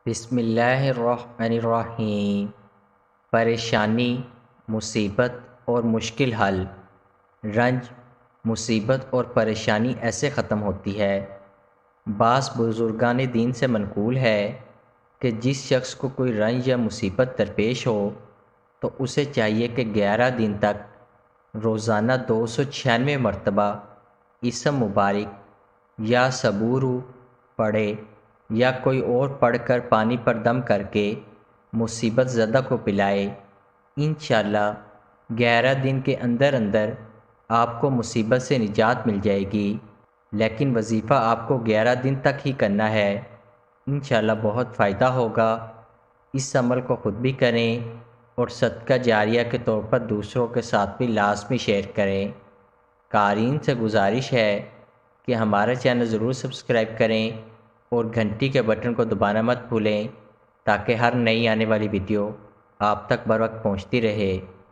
بسم اللہ الرحمن الرحیم۔ پریشانی، مصیبت اور مشکل حل۔ رنج، مصیبت اور پریشانی ایسے ختم ہوتی ہے۔ بعض بزرگان دین سے منقول ہے کہ جس شخص کو کوئی رنج یا مصیبت درپیش ہو تو اسے چاہیے کہ 11 دن تک روزانہ 296 مرتبہ اسم مبارک یا صبورو پڑھے یا کوئی اور پڑھ کر پانی پر دم کر کے مصیبت زدہ کو پلائے۔ انشاءاللہ 11 دن کے اندر اندر آپ کو مصیبت سے نجات مل جائے گی، لیکن وظیفہ آپ کو 11 دن تک ہی کرنا ہے۔ انشاءاللہ بہت فائدہ ہوگا۔ اس عمل کو خود بھی کریں اور صدقہ جاریہ کے طور پر دوسروں کے ساتھ بھی لازمی شیئر کریں۔ قارئین سے گزارش ہے کہ ہمارا چینل ضرور سبسکرائب کریں اور گھنٹی کے بٹن کو دبانا مت بھولیں تاکہ ہر نئی آنے والی ویڈیو آپ تک بر وقت پہنچتی رہے۔